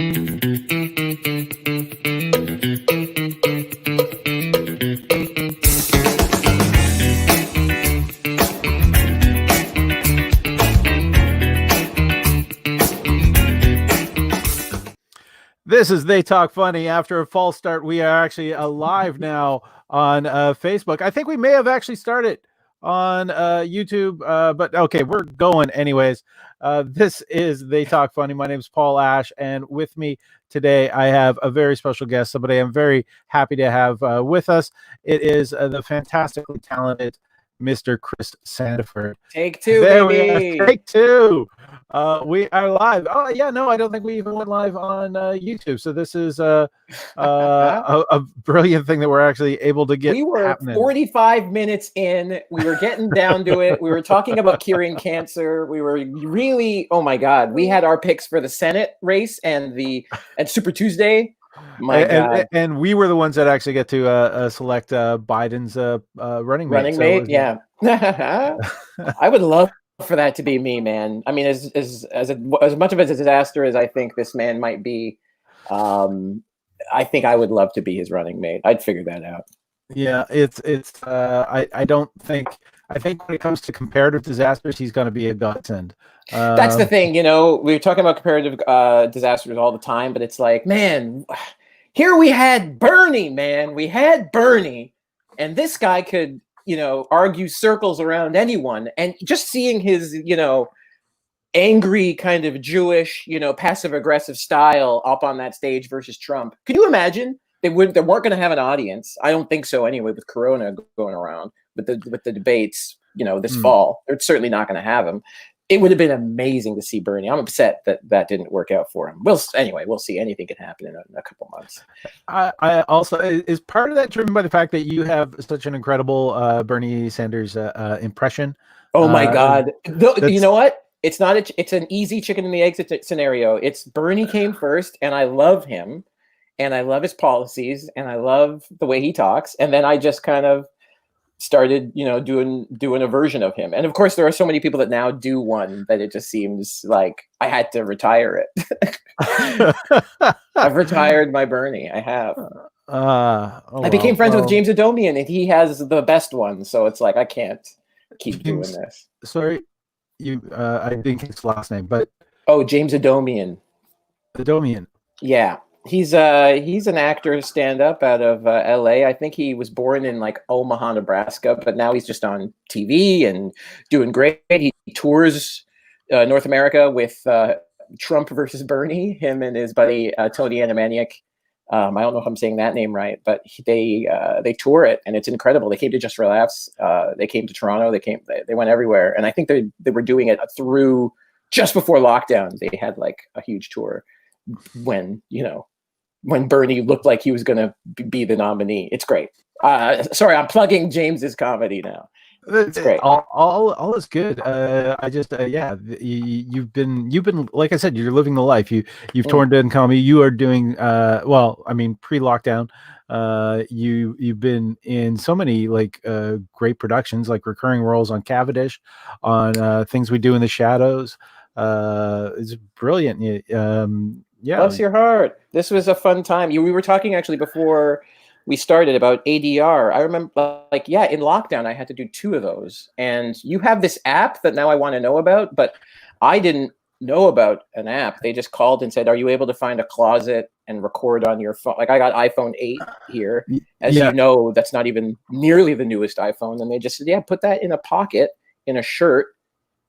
This is They Talk Funny. After a false start, we are actually live now on Facebook. I think we may have actually started on YouTube, but okay, we're going anyways. This is They Talk Funny. My name is Paul Ash, and with me today, I have a very special guest, somebody I'm very happy to have with us. It is the fantastically talented Mr. Chris Sandiford. Take two, there baby. We are. Take two. We are live. Oh yeah, no, I don't think we even went live on YouTube. So this is a brilliant thing that we're actually able to get. We were happening. 45 minutes in. We were getting down to it. We were talking about curing cancer. We were really, oh my God, we had our picks for the Senate race and Super Tuesday. My God. And we were the ones that actually get to select Biden's running mate. Yeah. I would love for that to be me, man. I mean, as much of a disaster as I think this man might be, I think I would love to be his running mate. I'd figure that out. Yeah, I think when it comes to comparative disasters, he's going to be a godsend. That's the thing, we're talking about comparative disasters all the time, but it's like, man, here we had Bernie, man. We had Bernie, and this guy could, argue circles around anyone. And just seeing his, angry kind of Jewish, passive aggressive style up on that stage versus Trump. Could you imagine? They weren't going to have an audience. I don't think so anyway, with Corona going around, with the debates, this fall. They're certainly not going to have them. It would have been amazing to see Bernie. I'm upset that didn't work out for him. We'll see. Anything can happen in a couple months. I also, is part of that driven by the fact that you have such an incredible Bernie Sanders impression? Oh my God! You know what? It's not. It's an easy chicken and the egg scenario. It's Bernie came first, and I love him, and I love his policies, and I love the way he talks, and then I just kind of started, doing a version of him. And of course, there are so many people that now do one that it just seems like I had to retire it. I've retired my Bernie. I have. I became friends with James Adomian, and he has the best one. So it's like I can't keep doing this. Sorry, I didn't get his last name, but James Adomian. Adomian. Yeah. He's an actor stand-up out of LA. I think he was born in like Omaha, Nebraska, but now he's just on TV and doing great. He tours North America with Trump versus Bernie, him and his buddy Tony Animaniac. I don't know if I'm saying that name right, but they tour it, and it's incredible. They came to Just for Laughs. They came to Toronto. They went everywhere, and I think they were doing it through just before lockdown. They had like a huge tour when Bernie looked like he was going to be the nominee. It's great. Sorry, I'm plugging James's comedy now. It's great. All is good. I just you've been like I said, you're living the life. You've toured in comedy. You are doing pre-lockdown. You've been in so many great productions, like recurring roles on Cavendish, on Things We Do in the Shadows. It's brilliant. Yeah. Bless your heart. This was a fun time. We were talking actually before we started about ADR. I remember in lockdown, I had to do 2 of those. And you have this app that now I want to know about, but I didn't know about an app. They just called and said, are you able to find a closet and record on your phone? Like I got iPhone 8 here. As you know, that's not even nearly the newest iPhone. And they just said, put that in a pocket, in a shirt,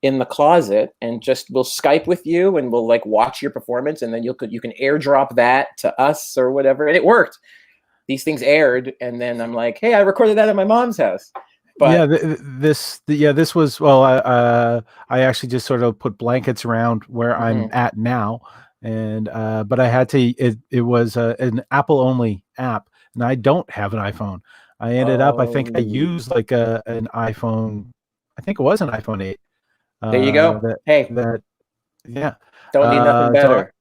in the closet, and we'll Skype with you, and we'll watch your performance, and then you can airdrop that to us or whatever. And it worked. These things aired, and then I'm like, hey, I recorded that at my mom's house. But this was I actually just sort of put blankets around where I'm at now, and but I had to. It was an Apple only app, and I don't have an iPhone. I ended up. I think I used an iPhone. I think it was an iPhone 8. There you go. Don't need nothing better.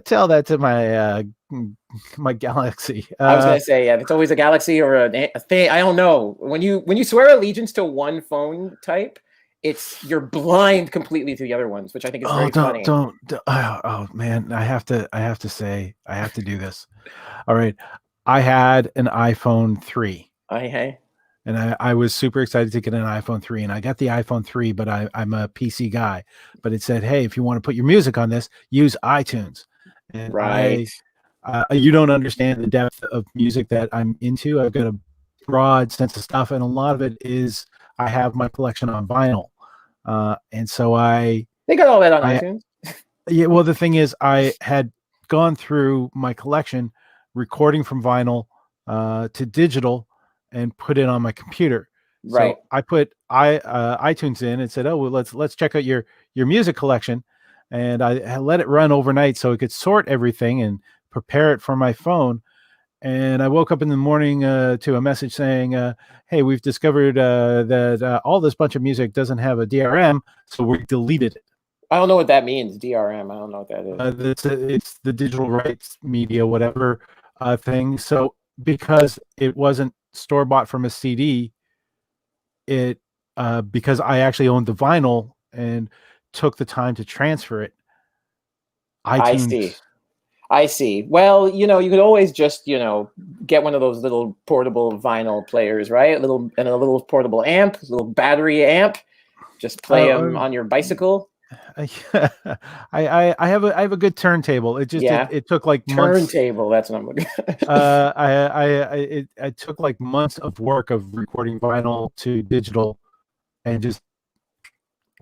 Tell that to my Galaxy. I was gonna say, it's always a Galaxy or a thing. I don't know. When you swear allegiance to one phone type, you're blind completely to the other ones, which I think is very funny. Oh man, I have to say, I have to do this. All right. I had an iPhone 3. Hey. And I was super excited to get an iPhone 3, and I got the iPhone 3, but I'm a PC guy. But it said, hey, if you want to put your music on this, use iTunes. And Right. you don't understand the depth of music that I'm into. I've got a broad sense of stuff, and a lot of it is I have my collection on vinyl. And so they got all that on iTunes. Yeah, well, the thing is, I had gone through my collection, recording from vinyl to digital, and put it on my computer. Right. So I put iTunes in and said, "Oh, well, let's check out your music collection," and I let it run overnight so it could sort everything and prepare it for my phone. And I woke up in the morning to a message saying, "Hey, we've discovered that all this bunch of music doesn't have a DRM, so we deleted it." I don't know what that means. DRM. I don't know what that is. It's the digital rights media, whatever thing. So because it wasn't store bought from a CD, it because I actually owned the vinyl and took the time to transfer it. iTunes. I see. Well, you could always just, get one of those little portable vinyl players, right? A little portable amp, a little battery amp. Just play them on your bicycle. I have a good turntable. It just it took like months. Turntable. That's what I'm looking at. It took like months of work of recording vinyl to digital, and just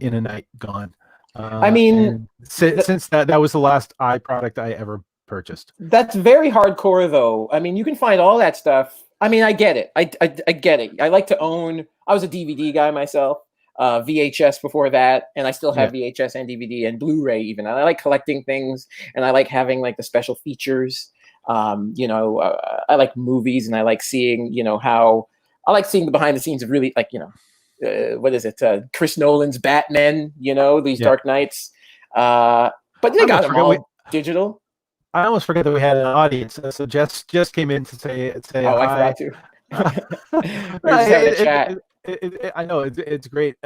in a night gone. I mean, since that was the last product I ever purchased. That's very hardcore, though. I mean, you can find all that stuff. I mean, I get it. I get it. I like to own. I was a DVD guy myself. VHS before that, and I still have VHS and DVD and Blu-ray even. And I like collecting things, and I like having like the special features. I like movies, and I like seeing, how I like seeing the behind the scenes of really like, what is it? Chris Nolan's Batman, these Dark Knights. But they got them all digital. I almost forgot that we had an audience. So Jess just came in to say oh, hi. I forgot to. We're just having a chat. I know it's great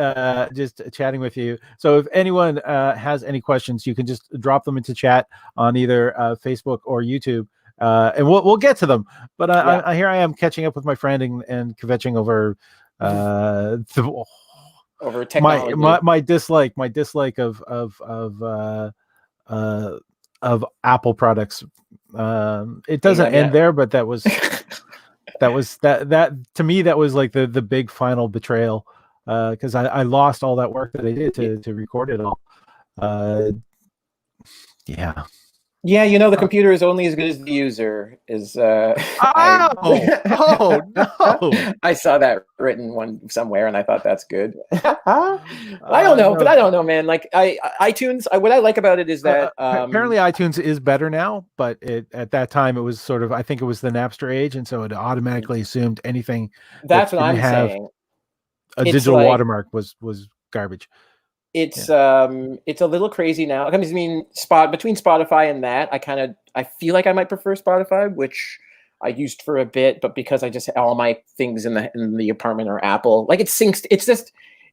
just chatting with you. So if anyone has any questions, you can just drop them into chat on either Facebook or YouTube, and we'll get to them. But here I am catching up with my friend and kvetching over over technology. my dislike of Apple products. It doesn't end there, but that was that to me, that was like the big final betrayal, because I lost all that work that I did to record it all. The computer is only as good as the user is. No! I saw that written somewhere, and I thought that's good. I don't know, but I don't know, man. Like iTunes, what I like about it is that apparently iTunes is better now, but at that time it was sort of, I think it was the Napster age, and so it automatically assumed anything that's what I'm saying. A digital watermark was garbage. It's a little crazy now. I mean, between Spotify and that, I feel like I might prefer Spotify, which I used for a bit, but because I just all my things in the apartment are Apple, like it syncs.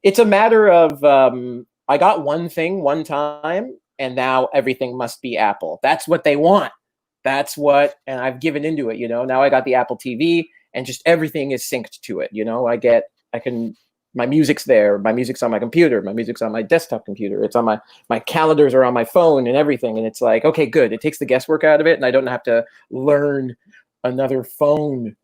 It's a matter of I got one thing one time, and now everything must be Apple. That's what they want. And I've given into it. Now I got the Apple TV, and just everything is synced to it. My music's there. My music's on my computer. My music's on my desktop computer. It's on my calendars are on my phone and everything. And it's like, okay, good. It takes the guesswork out of it, and I don't have to learn another phone.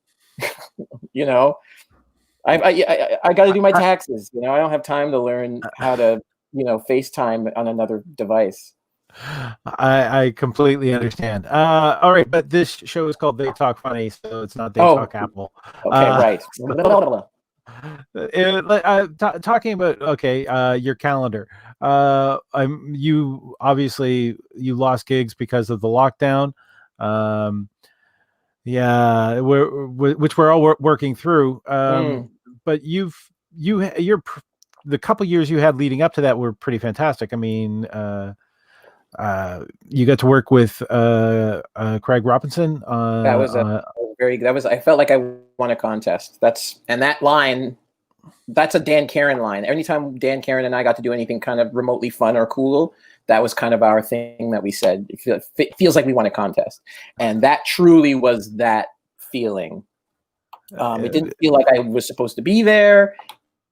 I got to do my taxes. I don't have time to learn how to, FaceTime on another device. I completely understand. All right, but this show is called They Talk Funny, so it's not They Talk Apple. Okay, right. Talking about your calendar. You obviously lost gigs because of the lockdown. Which we're all working through. But the couple years you had leading up to that were pretty fantastic. I mean, you got to work with Craig Robinson. That was very good. I felt like I won a contest. That line that's a Dan Karen line. Anytime Dan Karen and I got to do anything kind of remotely fun or cool, that was kind of our thing that we said. It feels like we won a contest, and that truly was that feeling. It didn't feel like I was supposed to be there,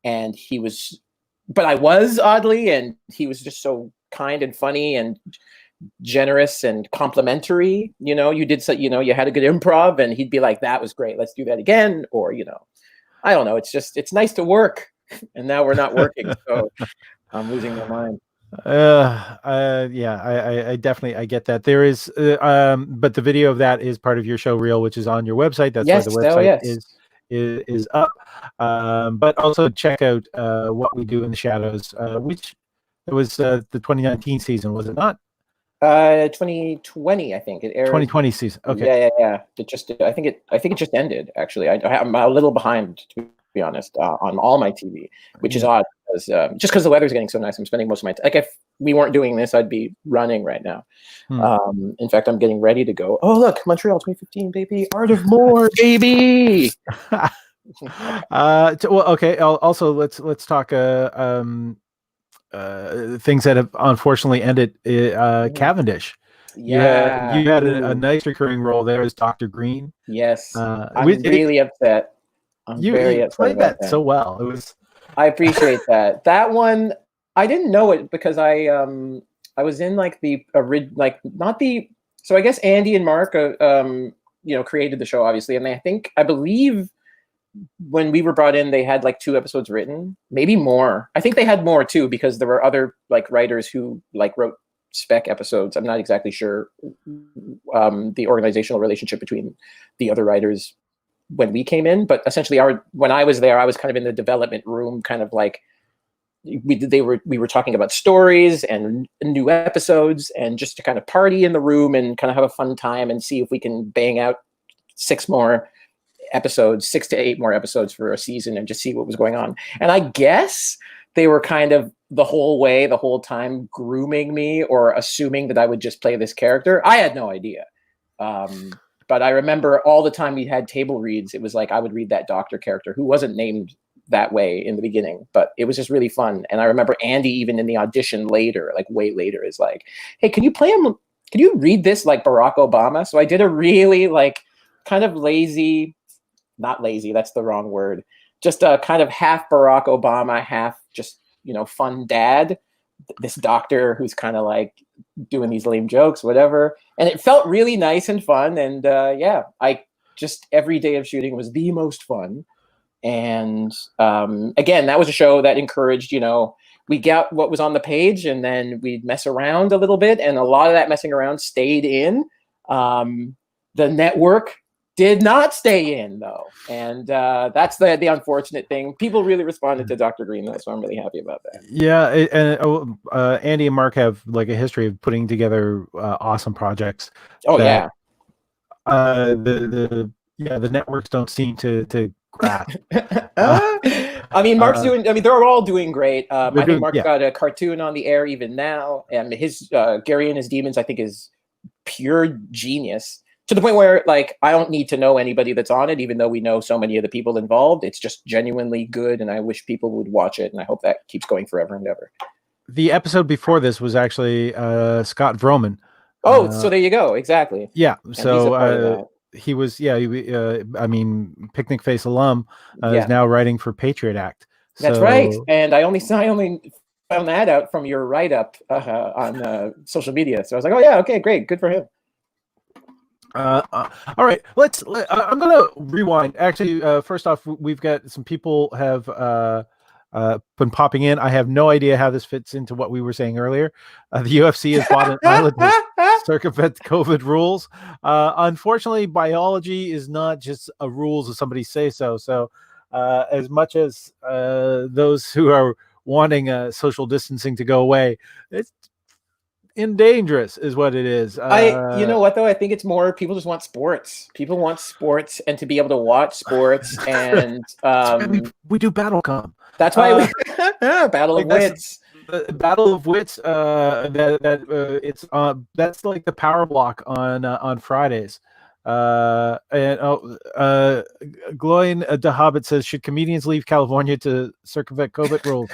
and he was, but I was, oddly, and he was just so kind and funny and generous and complimentary. You know, you did so, you know, you had a good improv, and he'd be like, "That was great. Let's do that again." Or, you know, I don't know. It's nice to work, and now we're not working, so I'm losing my mind. Yeah, I definitely, I get that. There is, but the video of that is part of your show reel, which is on your website. That's why the website is up. But also check out What We Do in the Shadows, which it was the 2019 season, was it not? 2020, I think it aired. 2020 season. Okay. Yeah. I think it just ended. Actually, I'm a little behind, to be honest, on all my TV, which is odd, because just because the weather's getting so nice, I'm spending most of my time. Like, if we weren't doing this, I'd be running right now. In fact, I'm getting ready to go. Oh, look, Montreal 2015, baby, Art of More, baby. Well, okay. Also, let's talk things that have unfortunately ended. Cavendish. Yeah, you had a nice recurring role there as Dr. Green. Yes, I'm really upset. I'm very upset played about that so well. It was. I appreciate that. That one, I didn't know it because I was in like the not the. So I guess Andy and Mark created the show, obviously, and I believe when we were brought in, they had like 2 episodes written, maybe more. I think they had more too, because there were other like writers who like wrote spec episodes. I'm not exactly sure the organizational relationship between the other writers when we came in, but essentially when I was there, I was kind of in the development room, kind of like we were talking about stories and new episodes, and just to kind of party in the room and kind of have a fun time and see if we can bang out 6 to 8 more episodes for a season, and just see what was going on. And I guess they were kind of the whole time grooming me, or assuming that I would just play this character. I had no idea. But I remember all the time we had table reads, it was like I would read that doctor character who wasn't named that way in the beginning, but it was just really fun. And I remember Andy, even in the audition later, like way later, is like, "Hey, can you play him? Can you read this like Barack Obama?" So I did a really like kind of lazy, not lazy, that's the wrong word, just a kind of half Barack Obama, half just, fun dad, this doctor who's kind of like doing these lame jokes, whatever. And it felt really nice and fun. And I just, every day of shooting was the most fun. And again, that was a show that encouraged, we got what was on the page, and then we'd mess around a little bit. And a lot of that messing around stayed in. The network did not stay in, though, and that's the unfortunate thing. People really responded to Dr. Green, though, so I'm really happy about that. Yeah, and Andy and Mark have like a history of putting together awesome projects. The networks don't seem to grasp. I mean, Mark's doing. I mean, they're all doing great. I think Mark's got a cartoon on the air even now, and his Gary and His Demons, I think, is pure genius. To the point where, like, I don't need to know anybody that's on it, even though we know so many of the people involved. It's just genuinely good, and I wish people would watch it, and I hope that keeps going forever and ever. The episode before this was actually Scott Vroman. Oh, so there you go. Exactly. Yeah. And so he was, I mean, Picnic Face alum is now writing for Patriot Act. That's right. And I only found that out from your write-up on social media. So I was like, oh, yeah, okay, great. Good for him. All right, I'm gonna rewind. Actually, first off, we've got some people have been popping in. I have no idea how this fits into what we were saying earlier. The UFC has bought an island to circumvent COVID rules. Unfortunately, biology is not just a rules if somebody say so. So as much as those who are wanting social distancing to go away, it's dangerous is what it is. You know what, though? I think it's more people just want sports. People want sports and to be able to watch sports. And we do BattleCom. That's why we Battle of Wits. The Battle of Wits. It's that's like the power block on Fridays. Gloin de Hobbit says, should comedians leave California to circumvent COVID rules?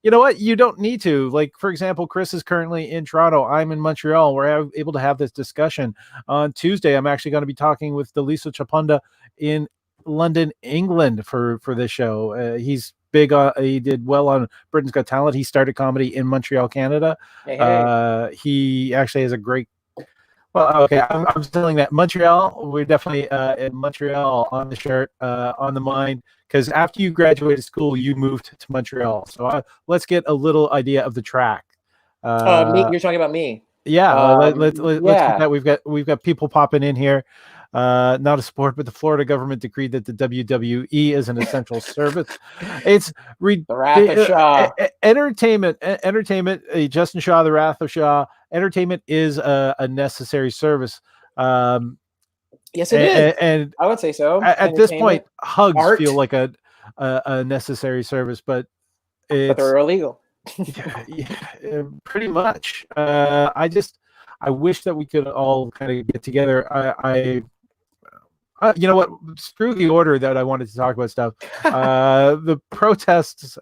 You know what? You don't need to. Like, for example, Chris is currently in Toronto. I'm in Montreal. We're able to have this discussion. On Tuesday, I'm actually going to be talking with Delisa Chapunda in London, England for this show. He's big on, he did well on Britain's Got Talent. He started comedy in Montreal, Canada. Hey. He actually has a great, well, okay, I'm telling that Montreal, we're definitely in Montreal on the shirt, on the mind, because after you graduated school, you moved to Montreal. So let's get a little idea of the track. You're talking about me. Yeah, let's yeah. get that. We've got people popping in here. Not a sport, but the Florida government decreed that the WWE is an essential service. It's The Wrath of Shaw. Entertainment. Justin Shaw, The Wrath of Shaw. Entertainment is a necessary service. Yes, it is. And I would say so. At this point, hugs feel like a necessary service, but they're illegal. yeah, pretty much. I wish that we could all kind of get together. You know what? Screw the order that I wanted to talk about stuff. The protests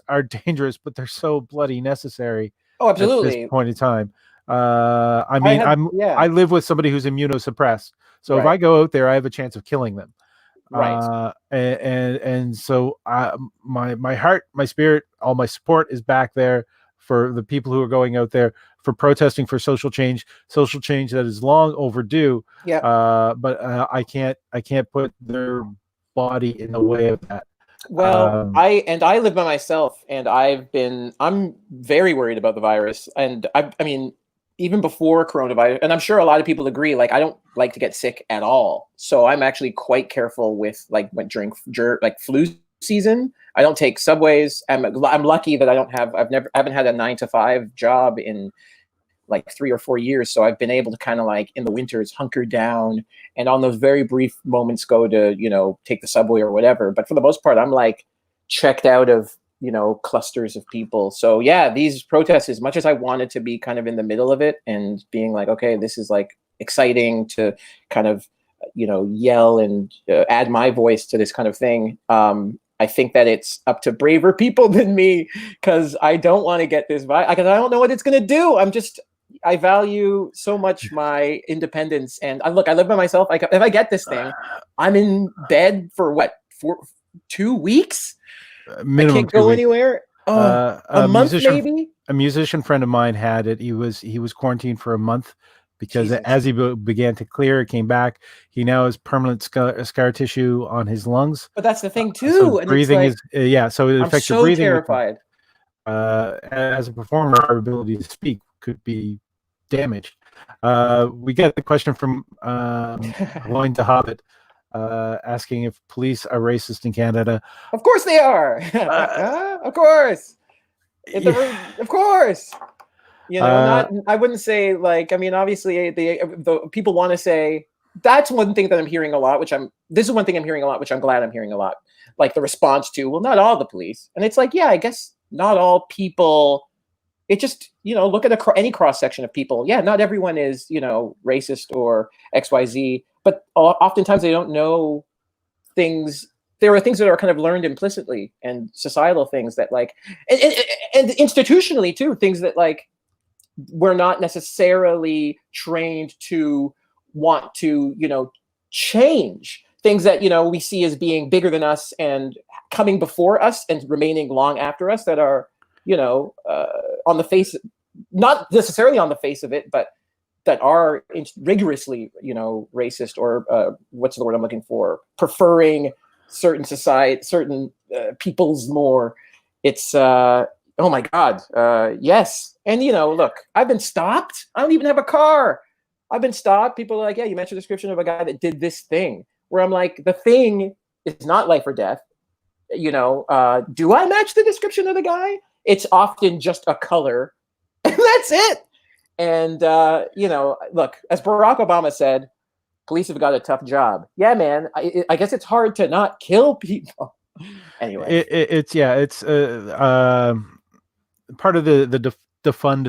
are dangerous, but they're so bloody necessary. Oh, absolutely. At this point in time. I live with somebody who's immunosuppressed, so if I go out there, I have a chance of killing them. Right. And so my heart, my spirit, all my support is back there for the people who are going out there for protesting for social change that is long overdue. Yeah. But I can't put their body in the way of that. Well, I live by myself, and I'm very worried about the virus, and I mean, even before coronavirus, and I'm sure a lot of people agree, like, I don't like to get sick at all. So I'm actually quite careful with, like, during flu season, I don't take subways. I'm lucky that I haven't had a 9-to-5 job in like 3 or 4 years. So I've been able to kind of, like, in the winters, hunker down, and on those very brief moments go to, take the subway or whatever. But for the most part, I'm like checked out of, clusters of people. So yeah, these protests, as much as I wanted to be kind of in the middle of it and being like, okay, this is like exciting to kind of, yell and add my voice to this kind of thing. I think that it's up to braver people than me, because I don't want to get this virus, because I don't know what it's going to do. I value so much my independence. And I live by myself. If I get this thing, I'm in bed for 2 weeks? Minimum. I can't go anywhere. A month maybe. A musician friend of mine had it. He was quarantined for a month because as he began to clear, it came back. He now has permanent scar tissue on his lungs. But that's the thing too. So and breathing is so it affects your breathing. Terrified. As a performer, our ability to speak could be damaged. We get the question from Going to Hobbit. Asking if police are racist in Canada. Of course they are. Of course. Of course. I wouldn't say, like, I mean, obviously the people want to say, that's one thing that I'm hearing a lot, this is one thing I'm hearing a lot, which I'm glad I'm hearing a lot. Like, the response to, well, not all the police. And it's like, yeah, I guess not all people. It just, look at any cross section of people. Yeah, not everyone is, racist or XYZ. But oftentimes they don't know things. There are things that are kind of learned implicitly, and societal things that, like, and institutionally too, things that, like, we're not necessarily trained to want to, change. Things that, we see as being bigger than us and coming before us and remaining long after us, that are, on the face, not necessarily on the face of it, but that are rigorously, racist, or what's the word I'm looking for? Preferring certain peoples more. It's oh my God, yes. And look, I've been stopped. I don't even have a car. I've been stopped. People are like, yeah, you mentioned a description of a guy that did this thing. Where I'm like, the thing is not life or death. Do I match the description of the guy? It's often just a color, and that's it. And, look, as Barack Obama said, police have got a tough job. Yeah, man. I guess it's hard to not kill people. Anyway, it's part of the defund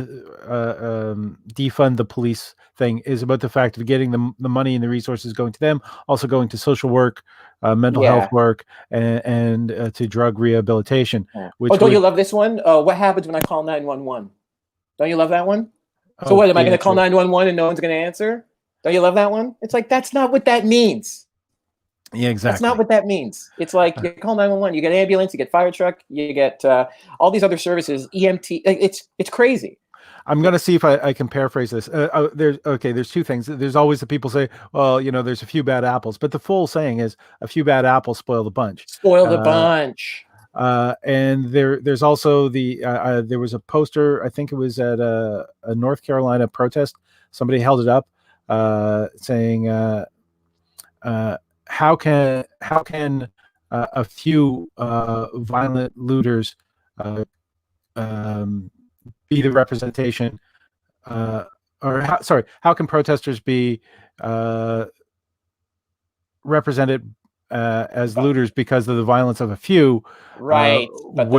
the police thing is about the fact of getting the money and the resources going to them, also going to social work, mental health work, and to drug rehabilitation. Yeah. Which don't you love this one? What happens when I call 911? Don't you love that one? So what, am I going to call 911 and no one's going to answer? Don't you love that one? It's like, that's not what that means. Yeah, exactly. That's not what that means. It's like you call 911, you get ambulance, you get fire truck, you get all these other services, EMT. It's crazy. I'm going to see if I can paraphrase this. There's two things. There's always the people say, well, there's a few bad apples, but the full saying is a few bad apples spoil the bunch. And there's also there was a poster, I think it was at a North Carolina protest. Somebody held it up saying, how can a few violent looters be the representation, how can protesters be represented as looters because of the violence of a few, right? But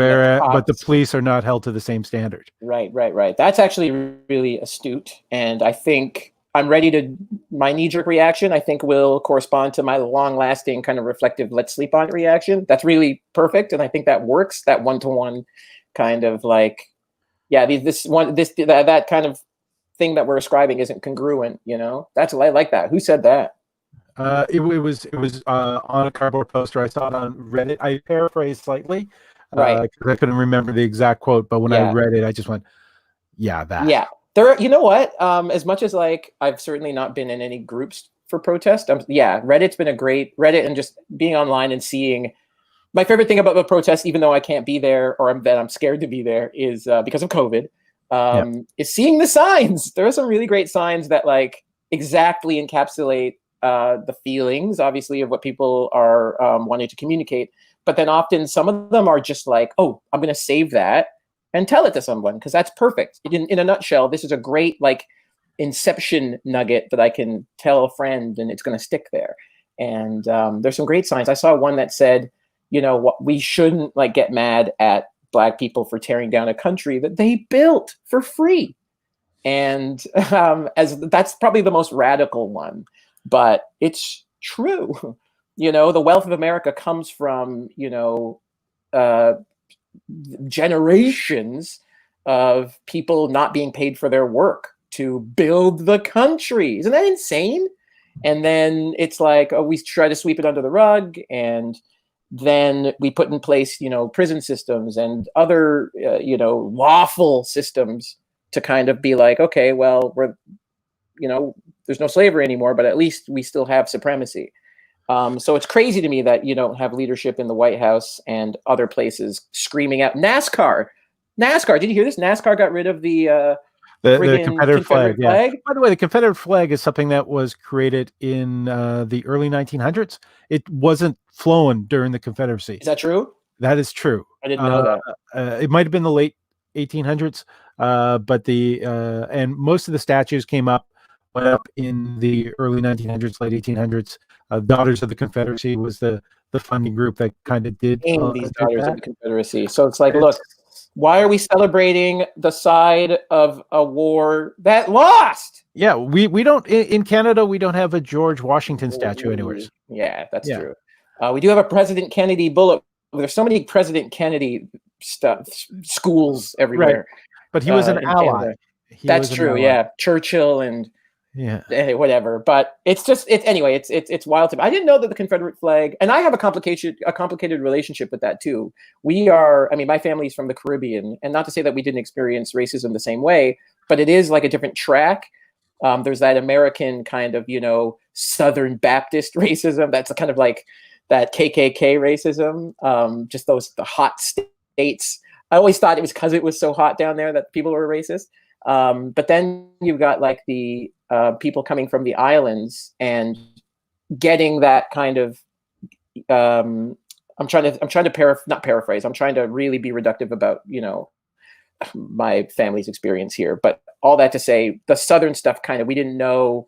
the police are not held to the same standard. Right. That's actually really astute, and I think I'm ready to. My knee-jerk reaction, I think, will correspond to my long-lasting kind of reflective "let's sleep on it" reaction. That's really perfect, and I think that works. That one-to-one kind of like, that kind of thing that we're ascribing isn't congruent. That's I like that. Who said that? It was on a cardboard poster. I saw it on Reddit. I paraphrased slightly, right? Because I couldn't remember the exact quote, but when I read it, I just went, "Yeah, that." Yeah, there. You know what? As much as like I've certainly not been in any groups for protest. Reddit's been a great Reddit, and just being online and seeing. My favorite thing about the protest, even though I can't be there or that I'm scared to be there, is because of COVID. Is seeing the signs. There are some really great signs that like exactly encapsulate the feelings, obviously, of what people are wanting to communicate. But then often some of them are just like, oh, I'm going to save that and tell it to someone because that's perfect. In a nutshell, this is a great like inception nugget that I can tell a friend and it's going to stick there. And there's some great signs. I saw one that said, we shouldn't like get mad at Black people for tearing down a country that they built for free. And as that's probably the most radical one, but it's true. The wealth of America comes from, generations of people not being paid for their work to build the country. Isn't that insane? And then it's like, we try to sweep it under the rug, and then we put in place, prison systems and other, lawful systems to kind of be like, okay, well, we're, there's no slavery anymore, but at least we still have supremacy. So it's crazy to me that you don't have leadership in the White House and other places screaming out NASCAR. Did you hear this? NASCAR got rid of the Confederate flag. Yeah. By the way, the Confederate flag is something that was created in the early 1900s. It wasn't flown during the Confederacy. Is that true? That is true. I didn't know that. It might have been the late 1800s, but and most of the statues went up in the early 1900s, late 1800s. Daughters of the Confederacy was the funding group that kind of did these Daughters of the Confederacy. So it's like, look, why are we celebrating the side of a war that lost? Yeah, we don't in Canada. We don't have a George Washington statue anywhere. Yeah, that's true. We do have a President Kennedy bullet. There's so many President Kennedy schools everywhere. Right. But he was an ally. That's true. Yeah, Churchill and whatever. But it's just anyway. It's wild to me. I didn't know that the Confederate flag, and I have a complicated relationship with that too. My family's from the Caribbean, and not to say that we didn't experience racism the same way, but it is like a different track. There's that American kind of Southern Baptist racism. That's kind of like that KKK racism. Just the hot states. I always thought it was because it was so hot down there that people were racist. But then you've got like the people coming from the islands and getting that kind of. I'm trying to not paraphrase. I'm trying to really be reductive about my family's experience here. But all that to say, the Southern stuff we didn't know.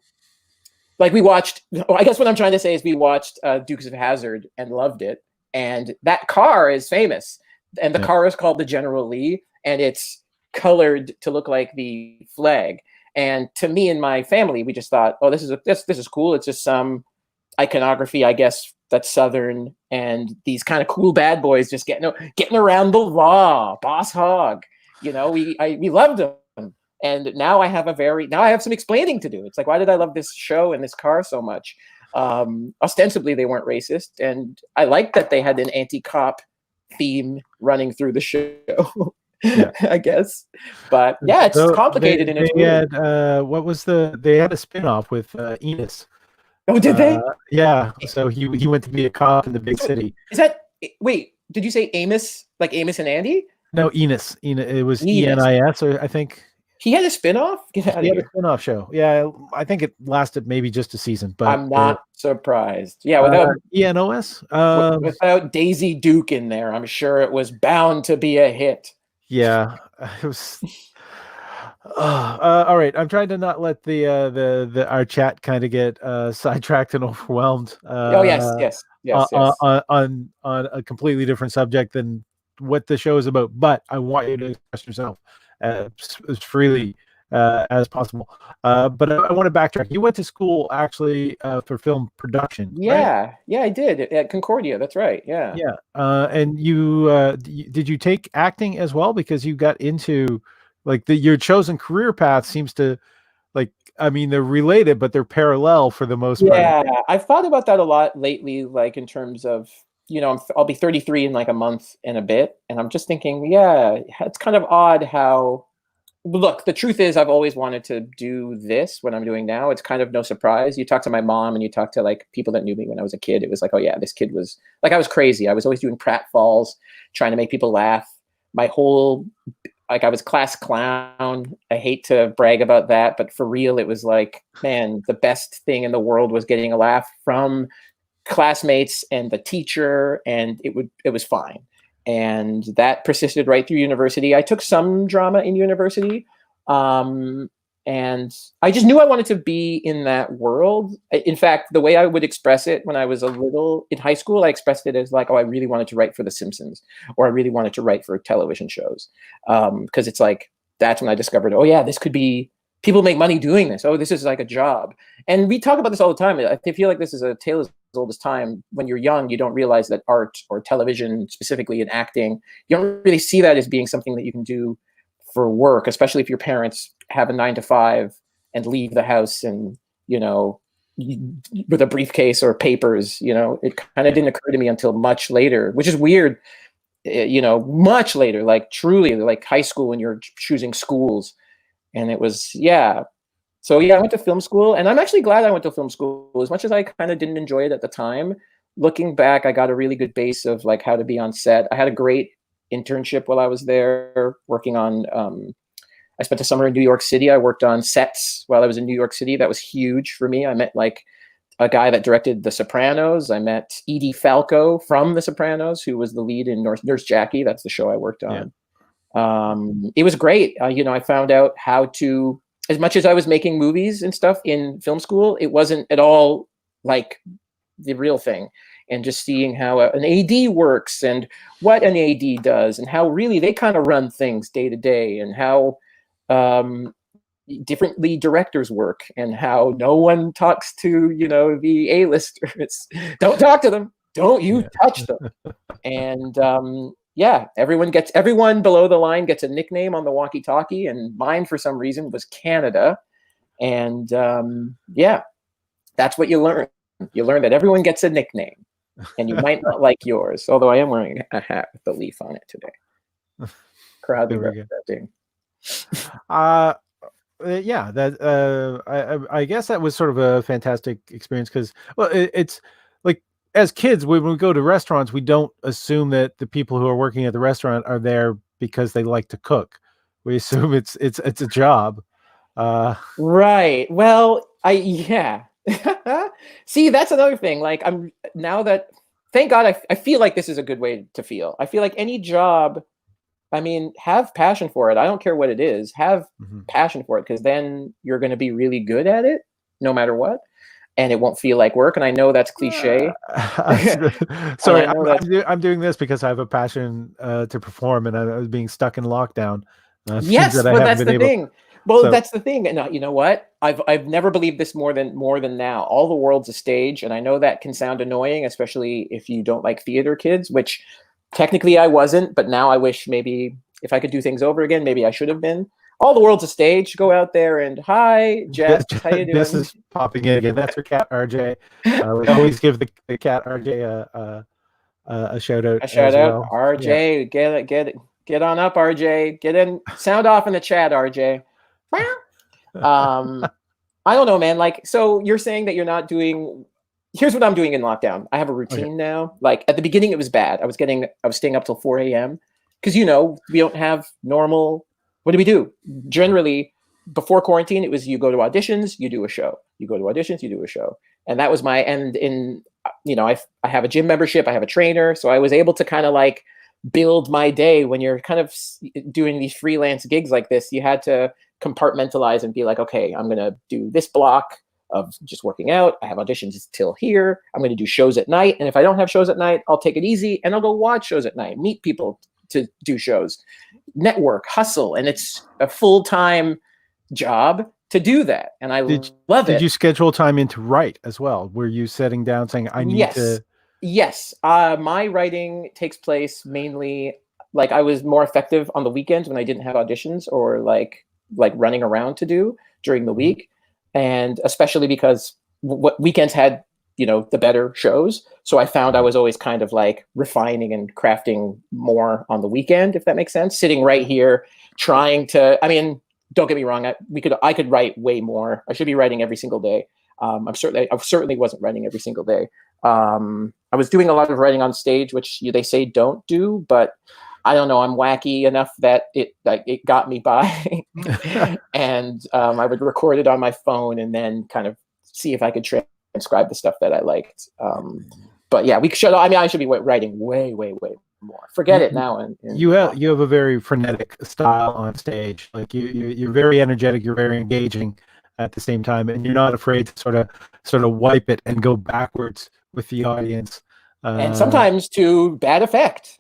Like we watched. I guess what I'm trying to say is we watched Dukes of Hazzard and loved it. And that car is famous. And the car is called the General Lee, and it's colored to look like the flag. And to me and my family, we just thought, oh, this is cool. It's just some iconography, I guess, that's Southern, and these kind of cool bad boys just getting around the law, boss hog. You know, we loved them. And now I have some explaining to do. It's like, why did I love this show and this car so much? Ostensibly, they weren't racist, and I liked that they had an anti-cop theme running through the show. Yeah. I guess, but yeah, it's complicated. They had they had a spinoff with Enos. Oh, did they? Yeah. So he went to be a cop in the big city. Is that wait? Did you say Amos? Like Amos and Andy? No, Enos. It was ENIS, or I think. He had a spinoff? Get out of here. He had a spinoff show. Yeah, I think it lasted maybe just a season. But I'm not surprised. Yeah, without ENOS, without Daisy Duke in there, I'm sure it was bound to be a hit. Yeah, it was. All right, I'm trying to not let the our chat kind of get sidetracked and overwhelmed. Yes. On a completely different subject than what the show is about. But I want you to express yourself as freely as possible. But I want to backtrack. You went to school actually for film production. Yeah, right? Yeah, I did at Concordia. That's right. Yeah. And you did you take acting as well, because you got into like your chosen career path seems to I mean, they're related, but they're parallel for the most part. Yeah, I've thought about that a lot lately, like in terms of, I'll be 33 in like a month and a bit. And I'm just thinking, yeah, it's kind of odd how, look, the truth is I've always wanted to do this, what I'm doing now. It's kind of no surprise. You talk to my mom and you talk to like people that knew me when I was a kid. It was like, oh yeah, this kid was like, I was crazy. I was always doing pratfalls, trying to make people laugh. My whole, like I was class clown. I hate to brag about that, but for real, it was like, man, the best thing in the world was getting a laugh from classmates and the teacher, and it was fine. And that persisted right through university. I took some drama in university, and I just knew I wanted to be in that world. In fact, the way I would express it when I was a little in high school, I expressed it as like, oh, I really wanted to write for The Simpsons, or I really wanted to write for television shows. Because it's like, that's when I discovered, oh yeah, this could be, people make money doing this. Oh, this is like a job. And we talk about this all the time. I feel like this is a tale as old as time. When you're young, you don't realize that art or television, specifically in acting, you don't really see that as being something that you can do for work, especially if your parents have a 9-to-5 and leave the house and, with a briefcase or papers. It kind of didn't occur to me until much later, which is weird, much later, like truly like high school when you're choosing schools. And it was, yeah. So yeah, I went to film school, and I'm actually glad I went to film school. As much as I kind of didn't enjoy it at the time, looking back, I got a really good base of like how to be on set. I had a great internship while I was there working on, I spent a summer in New York City. I worked on sets while I was in New York City. That was huge for me. I met like a guy that directed The Sopranos. I met Edie Falco from The Sopranos, who was the lead in Nurse Jackie. That's the show I worked on. Yeah. It was great. I found out how to, as much as I was making movies and stuff in film school, it wasn't at all like the real thing. And just seeing how an AD works and what an AD does and how really they kind of run things day to day, and how differently directors work, and how no one talks to, the A-listers. Don't talk to them. Don't you touch them. And yeah, everyone below the line gets a nickname on the walkie-talkie, and mine for some reason was Canada. And yeah, that's what you learn. You learn that everyone gets a nickname, and you might not like yours. Although I am wearing a hat with the leaf on it today. Proudly representing. Yeah, that I guess that was sort of a fantastic experience, because it's like, as kids, when we go to restaurants, we don't assume that the people who are working at the restaurant are there because they like to cook. We assume it's a job. Right. Well, yeah. See, that's another thing. Like, thank God, I feel like this is a good way to feel. I feel like any job, I mean, have passion for it. I don't care what it is. Have passion for it, because then you're going to be really good at it no matter what. And it won't feel like work. And I know that's cliche. Sorry, I'm doing this because I have a passion to perform, and I was being stuck in lockdown. Things Yes, that I but haven't that's been the able. thing. Well, So that's the thing. And you know what? I've never believed this more than now. All the world's a stage, and I know that can sound annoying, especially if you don't like theater kids, which technically I wasn't, but now I wish maybe if I could do things over again, maybe I should have been. All the world's a stage. Go out there and hi, Jess, how you Jess doing? is popping in again. That's her cat, RJ. We always give the cat RJ a shout out A shout as out, well. Yeah. RJ. Get on up, RJ. Get in, sound off in the chat, RJ. Um, I don't know, man. Like, so you're saying that you're not doing. Here's what I'm doing in lockdown. I have a Okay. routine now. Like at the beginning, it was bad. I was staying up till 4 a.m. because we don't have normal. What do we do? Generally, before quarantine, it was you go to auditions, you do a show. You go to auditions, you do a show, and that was my end. I have a gym membership, I have a trainer, so I was able to kind of like build my day. When you're kind of doing these freelance gigs like this, you had to compartmentalize and be like, okay, I'm going to do this block of just working out. I have auditions till here. I'm going to do shows at night. And if I don't have shows at night, I'll take it easy and I'll go watch shows at night, meet people to do shows, network, hustle. And it's a full-time job to do that. And I love it. Did you schedule time in to write as well? Were you sitting down saying, I need to? Yes. My writing takes place mainly, like I was more effective on the weekends when I didn't have auditions or like running around to do during the week. And especially because what weekends had, the better shows. So I found I was always kind of like refining and crafting more on the weekend, if that makes sense. Sitting right here, trying to, I mean, don't get me wrong. I could write way more. I should be writing every single day. I certainly wasn't writing every single day. I was doing a lot of writing on stage, which they say don't do, but I don't know. I'm wacky enough that it got me by, and I would record it on my phone and then kind of see if I could transcribe the stuff that I liked. But yeah, I should be writing way, way, way more. Forget it now. You have a very frenetic style on stage. Like you're very energetic. You're very engaging at the same time, and you're not afraid to sort of wipe it and go backwards with the audience. And sometimes to bad effect.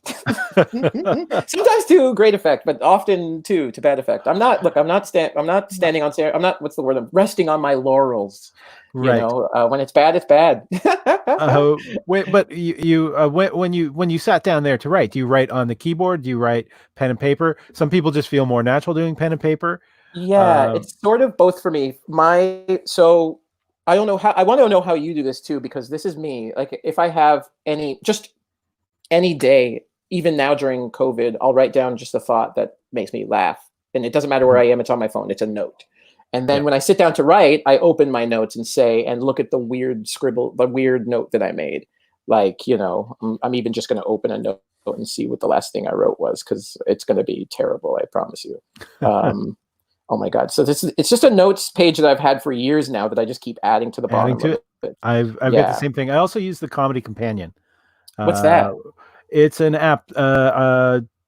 Sometimes to great effect, but often to bad effect. I'm not standing on stage. I'm not, what's the word? I'm resting on my laurels. Right. When it's bad, it's bad. Wait, but when you sat down there to write, do you write on the keyboard? Do you write pen and paper? Some people just feel more natural doing pen and paper. Yeah, it's sort of both for me. I don't know how. I want to know how you do this too, because this is me. Like if I have any day, even now during COVID, I'll write down just a thought that makes me laugh, and it doesn't matter where I am. It's on my phone. It's a note. And then when I sit down to write, I open my notes and look at the weird note that I made. Like, I'm even just going to open a note and see what the last thing I wrote was, because it's going to be terrible. I promise you. Oh my God. So it's just a notes page that I've had for years now that I just keep adding to the bottom of it. I've got the same thing. I also use the Comedy Companion. What's that? It's an app.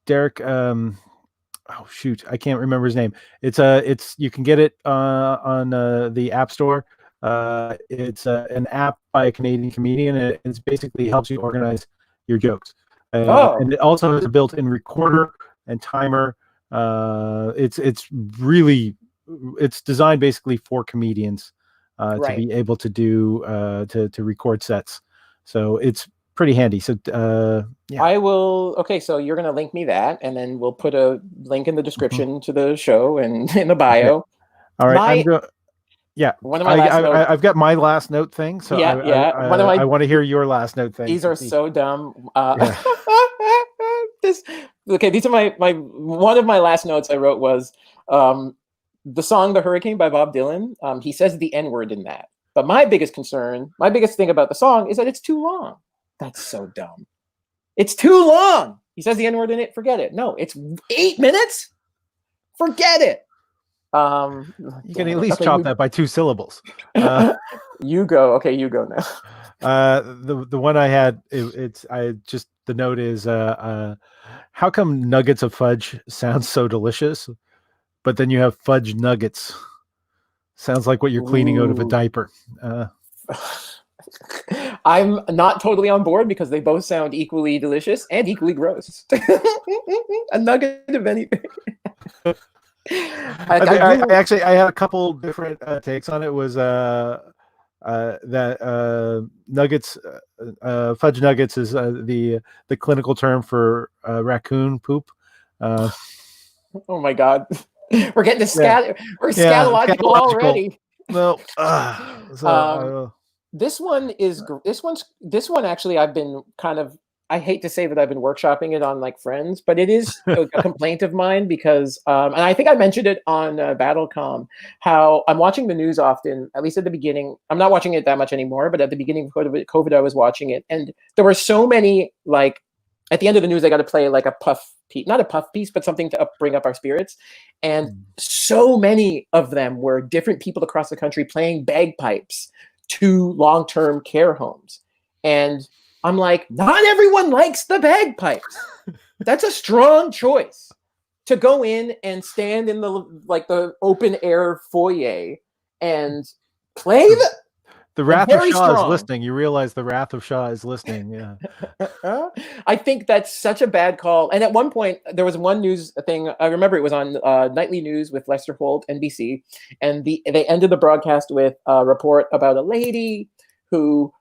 Derek, oh shoot, I can't remember his name. It's you can get it on the App Store. It's an app by a Canadian comedian, and it basically helps you organize your jokes. And it also has a built-in recorder and timer. It's designed basically for comedians to be able to do to record sets. So it's pretty handy. So yeah. I will. Okay, so you're gonna link me that, and then we'll put a link in the description to the show and in the bio. Okay. All right. One of my last notes. I've got my last note thing. So I want to hear your last note thing. These are so dumb. These are my one of my last notes I wrote was the song "The Hurricane" by Bob Dylan. He says the N-word in that. But my biggest thing about the song is that it's too long. That's so dumb. It's too long. He says the N-word in it. Forget it. No, it's 8 minutes. Forget it. You can at least chop that by 2 syllables. You go. Okay, you go now. The one I had, the note is how come nuggets of fudge sounds so delicious, but then you have fudge nuggets? Sounds like what you're cleaning out of a diaper. I'm not totally on board because they both sound equally delicious and equally gross. A nugget of anything. I had a couple different takes on it. Was that nuggets, fudge nuggets is the clinical term for raccoon poop. Oh my God, we're getting to we're scatological scatological already. Well, this one actually I've been kind of, I hate to say that I've been workshopping it on like friends, but it is a complaint of mine because, and I think I mentioned it on Battlecom, how I'm watching the news often, at least at the beginning. I'm not watching it that much anymore, but at the beginning of COVID, I was watching it. And there were so many, like, at the end of the news, I got to play like a puff piece, not a puff piece, but something to bring up our spirits. And so many of them were different people across the country playing bagpipes to long-term care homes. And I'm like, not everyone likes the bagpipes. That's a strong choice to go in and stand in the open air foyer and play the wrath of Shaw is listening. You realize the wrath of Shaw is listening. Yeah. I think that's such a bad call. And at one point, there was one news thing. I remember it was on Nightly News with Lester Holt, NBC. And they ended the broadcast with a report about a lady who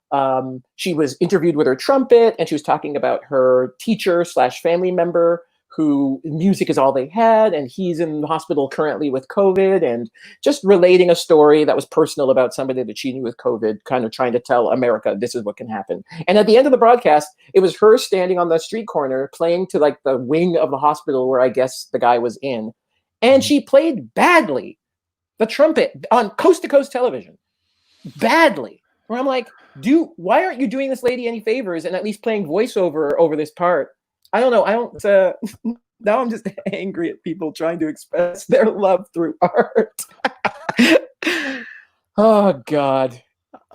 she was interviewed with her trumpet, and she was talking about her teacher / family member who music is all they had, and he's in the hospital currently with COVID, and just relating a story that was personal about somebody that she knew with COVID, kind of trying to tell America, this is what can happen. And at the end of the broadcast, it was her standing on the street corner playing to like the wing of the hospital where I guess the guy was in. And she played badly, the trumpet on coast to coast television, badly. Where I'm like, why aren't you doing this lady any favors and at least playing voiceover over this part? I don't know. Now I'm just angry at people trying to express their love through art. Oh God.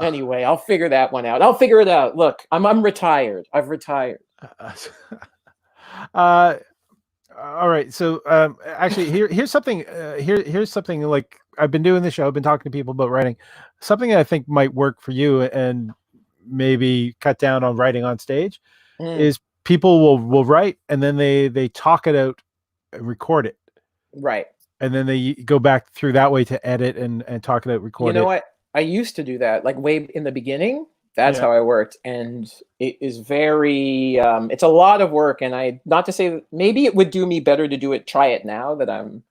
Anyway, I'll figure that one out. I'll figure it out. Look, I'm retired. I've retired. All right. So actually, here's something. Here's something like I've been doing this show. I've been talking to people about writing. Something that I think might work for you and maybe cut down on writing on stage is people will write and then they talk it out and record it. Right. And then they go back through that way to edit and talk it out, record it. You know what? I used to do that, like way in the beginning. That's how I worked. And it is very, it's a lot of work. And not to say, maybe it would do me better to try it now that I'm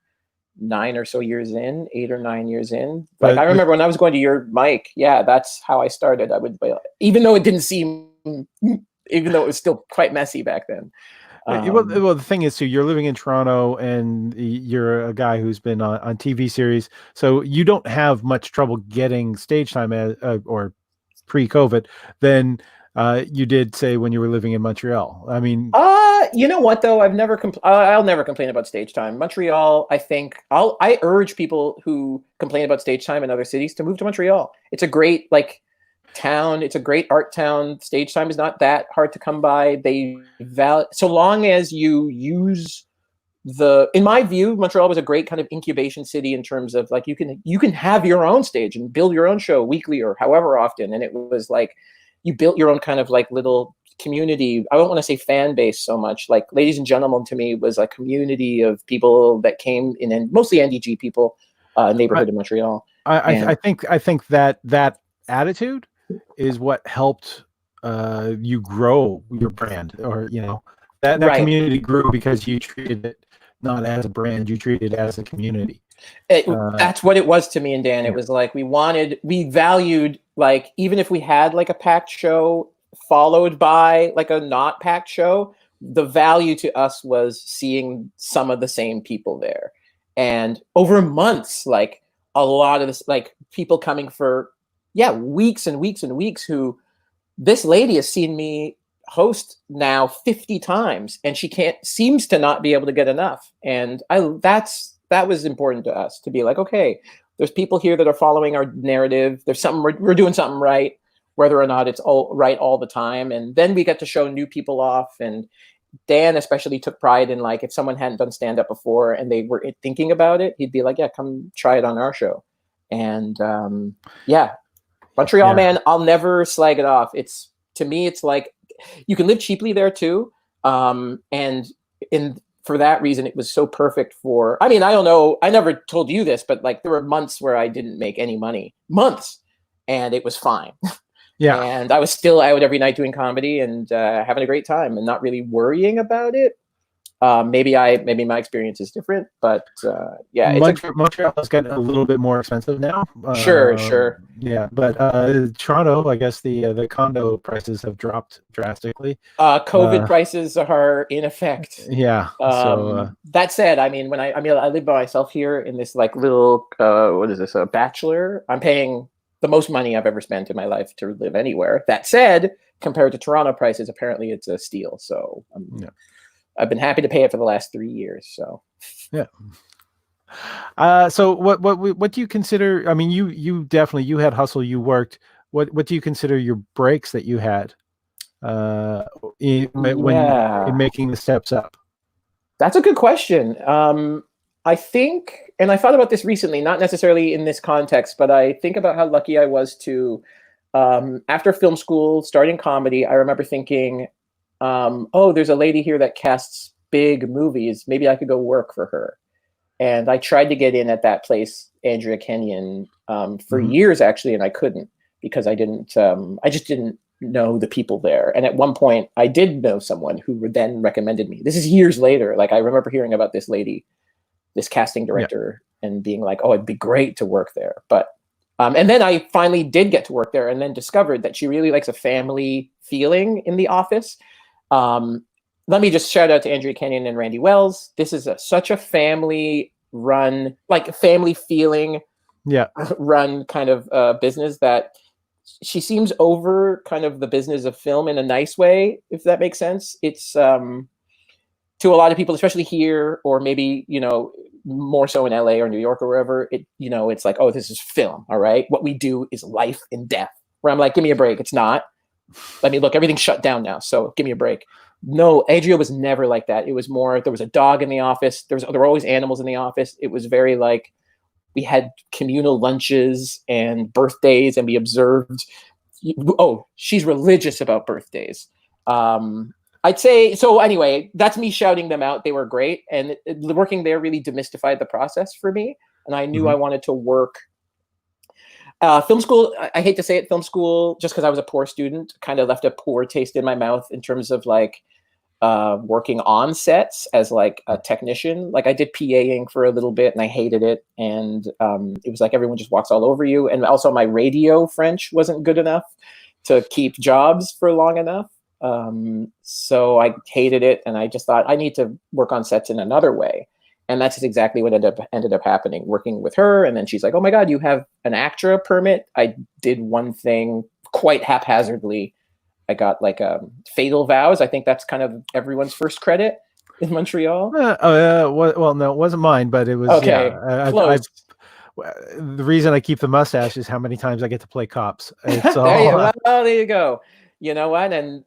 8 or 9 years in. Like, I remember when I was going to your mic, that's how I started. I would, even though it didn't seem, even though it was still quite messy back then. Well, the thing is, too, you're living in Toronto and you're a guy who's been on TV series, so you don't have much trouble getting stage time or pre-COVID than you did, say, when you were living in Montreal. I mean, you know what though? I'll never complain about stage time. Montreal, I think I urge people who complain about stage time in other cities to move to Montreal. It's a great town. It's a great art town. Stage time is not that hard to come by. So long as you use in my view, Montreal was a great kind of incubation city in terms of like you can have your own stage and build your own show weekly or however often. And it was like you built your own kind of like little community. I don't want to say fan base so much. Like Ladies and Gentlemen to me was a community of people that came in, and mostly NDG people, neighborhood in Montreal. I think that attitude is what helped you grow your brand, or that community grew because you treated it not as a brand, you treated it as a community. That's what it was to me and Dan. It was like we valued, like, even if we had like a packed show followed by like a not packed show, the value to us was seeing some of the same people there. And over months, like a lot of this, like people coming for weeks and weeks and weeks, who this lady has seen me host now 50 times and she seems to not be able to get enough. And that was important to us, to be like, okay, there's people here that are following our narrative. There's something, we're doing something right, whether or not it's all right all the time. And then we get to show new people off. And Dan especially took pride in, like, if someone hadn't done stand-up before and they were thinking about it, he'd be like, yeah, come try it on our show. And Montreal, Yeah. man, I'll never slag it off. It's, to me, it's like you can live cheaply there too. And for that reason, it was so perfect for, I mean, I don't know, I never told you this, but like there were months where I didn't make any money, months, and it was fine. Yeah. And I was still out every night doing comedy and having a great time and not really worrying about it. Maybe my experience is different, but yeah, Montreal has gotten a little bit more expensive now. Sure. Yeah, but Toronto, I guess the condo prices have dropped drastically. COVID prices are in effect. Yeah. So that said, I mean, I live by myself here in this like little what is this, a bachelor? I'm paying the most money I've ever spent in my life to live anywhere. That said, compared to Toronto prices, apparently it's a steal. So I've been happy to pay it for the last 3 years. So yeah. So what do you consider? I mean, you definitely, you had hustle, you worked. What do you consider your breaks that you had in making the steps up? That's a good question. I think, and I thought about this recently, not necessarily in this context, but I think about how lucky I was to, after film school, starting comedy, I remember thinking, oh, there's a lady here that casts big movies. Maybe I could go work for her. And I tried to get in at that place, Andrea Kenyon, for years actually, and I couldn't because I just didn't know the people there. And at one point I did know someone who then recommended me. This is years later. Like I remember hearing about this lady, this casting director, and being like, oh, it'd be great to work there. But, and then I finally did get to work there and then discovered that she really likes a family feeling in the office. Let me just shout out to Andrea Kenyon and Randy Wells. This is such a family run, like family feeling run kind of business that she seems over kind of the business of film in a nice way, if that makes sense. It's to a lot of people, especially here, or maybe, more so in LA or New York or wherever, it's like, oh, this is film. All right. What we do is life and death. Where I'm like, give me a break. It's not. Let me look, everything's shut down now. So give me a break. No, Adria was never like that. It was more, there was a dog in the office. There were always animals in the office. It was very like, we had communal lunches and birthdays, and we observed. Oh, she's religious about birthdays. I'd say, so anyway, that's me shouting them out. They were great. And working there really demystified the process for me. And I knew I wanted to work. Film school, I hate to say it, film school, just because I was a poor student, kind of left a poor taste in my mouth in terms of like working on sets as like a technician. Like I did PAing for a little bit and I hated it. And it was like everyone just walks all over you. And also my radio French wasn't good enough to keep jobs for long enough. So I hated it. And I just thought I need to work on sets in another way. And that's exactly what ended up happening, working with her. And then she's like, oh my God, you have an ACTRA permit. I did one thing quite haphazardly. I got like Fatal Vows. I think that's kind of everyone's first credit in Montreal. Well, no, it wasn't mine, but it was. Okay, close. The reason I keep the mustache is how many times I get to play cops. There you go. You know what? And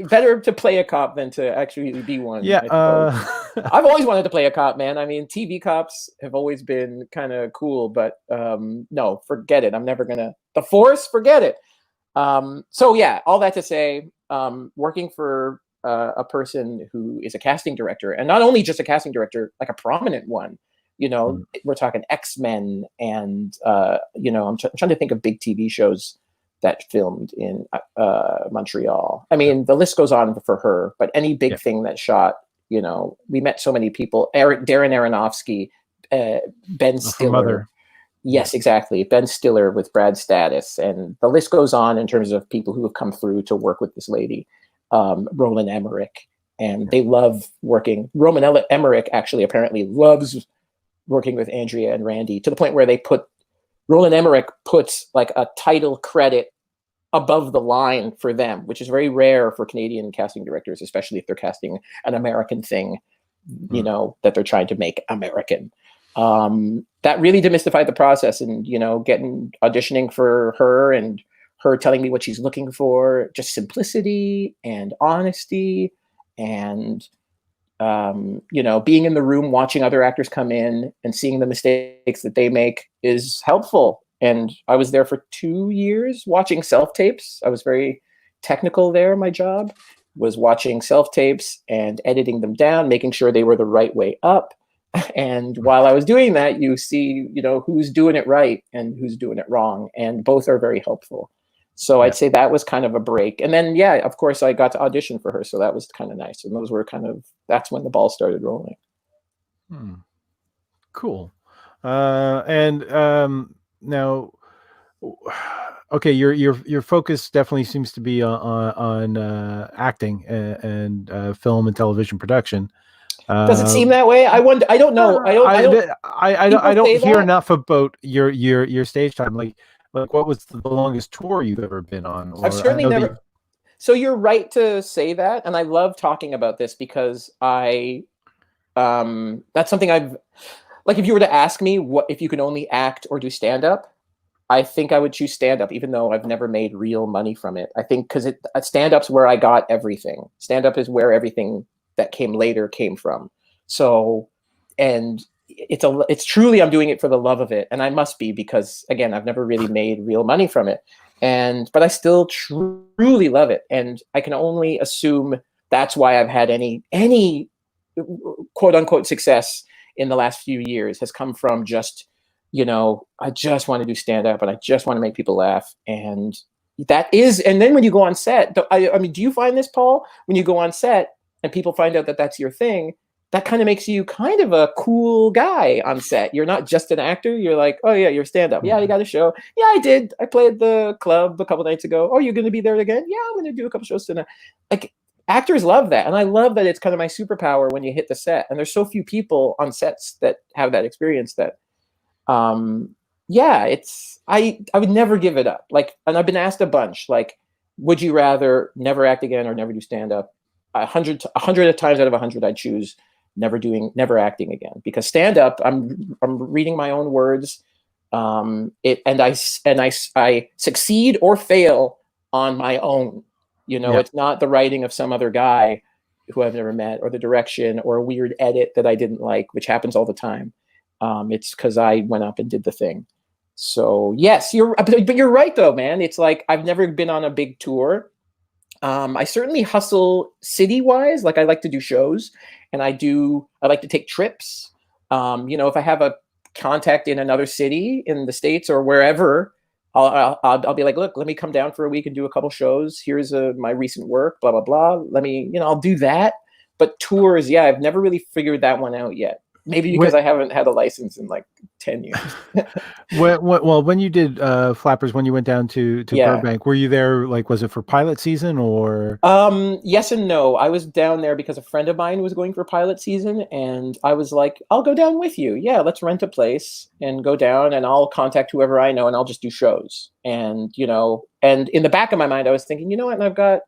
better to play a cop than to actually be one. Yeah. I've always wanted to play a cop, man. I mean, TV cops have always been kind of cool, but no, forget it. I'm never gonna. The Force, forget it. So yeah, all that to say, working for a person who is a casting director, and not only just a casting director, like a prominent one. We're talking X-Men, and I'm trying to think of big TV shows that filmed in Montreal. I mean, the list goes on for her, but any big thing that shot, we met so many people. Darren Aronofsky, Ben Stiller. Yes, exactly. Ben Stiller with Brad Status. And the list goes on in terms of people who have come through to work with this lady, Roland Emmerich. And they love working. Roland Emmerich actually apparently loves working with Andrea and Randy, to the point where Roland Emmerich puts like a title credit above the line for them, which is very rare for Canadian casting directors, especially if they're casting an American thing, that they're trying to make American. That really demystified the process, and, getting auditioning for her and her telling me what she's looking for, just simplicity and honesty and, being in the room, watching other actors come in and seeing the mistakes that they make is helpful. And I was there for 2 years watching self-tapes. I was very technical there. My job was watching self-tapes and editing them down, making sure they were the right way up. And while I was doing that, you see, who's doing it right and who's doing it wrong. And both are very helpful. So I'd say that was kind of a break. And then, yeah, of course, I got to audition for her. So that was kind of nice. And that's when the ball started rolling. Cool. Now, okay, your focus definitely seems to be on acting and film and television production. Does it seem that way? I wonder. I don't know. I don't hear enough about your stage time. Like what was the longest tour you've ever been on? I've certainly never. So you're right to say that, and I love talking about this because that's something I've. Like, if you were to ask me what if you could only act or do stand up, I think I would choose stand up, even though I've never made real money from it. I think because stand up's where I got everything. Stand up is where everything that came later came from. So, and it's truly, I'm doing it for the love of it. And I must be, because again, I've never really made real money from it. But I still truly love it. And I can only assume that's why I've had any quote unquote success in the last few years has come from just, I just want to do stand up and I just want to make people laugh. And then when you go on set, I mean, do you find this, Paul, when you go on set and people find out that that's your thing, that kind of makes you kind of a cool guy on set? You're not just an actor. You're like, oh yeah, you're stand up. Yeah, you got a show. Yeah, I did. I played the club a couple nights ago. Oh, you're going to be there again? Yeah, I'm going to do a couple shows tonight. Like, actors love that. And I love that it's kind of my superpower when you hit the set. And there's so few people on sets that have that experience that, I would never give it up. Like, and I've been asked a bunch, like, would you rather never act again or never do stand up? 100 times out of 100, I'd choose never acting again, because stand up, I'm reading my own words. I succeed or fail on my own. It's not the writing of some other guy who I've never met, or the direction, or a weird edit that I didn't like, which happens all the time. It's because I went up and did the thing. So yes, but you're right though, man. It's like, I've never been on a big tour. I certainly hustle city-wise. Like, I like to do shows, and I like to take trips. If I have a contact in another city in the States or wherever, I'll be like, look, let me come down for a week and do a couple shows. Here's my recent work, blah, blah, blah. I'll do that. But tours, yeah, I've never really figured that one out yet. Maybe because I haven't had a license in like 10 years. When you did Flappers, when you went down to Burbank, were you there? Like, was it for pilot season or? Yes and no. I was down there because a friend of mine was going for pilot season, and I was like, I'll go down with you. Yeah, let's rent a place and go down, and I'll contact whoever I know, and I'll just do shows. And and in the back of my mind, I was thinking, you know what? And I've got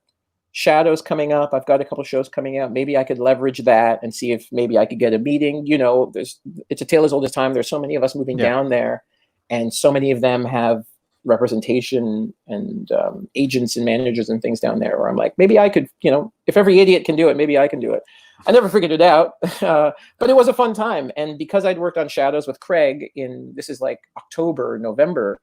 Shadows coming up. I've got a couple shows coming out. Maybe I could leverage that and see if maybe I could get a meeting. It's a tale as old as time. There's so many of us moving down there, and so many of them have representation and agents and managers and things down there, where I'm like, maybe I could, if every idiot can do it, maybe I can do it. I never figured it out, but it was a fun time. And because I'd worked on Shadows with Craig this is like October, November,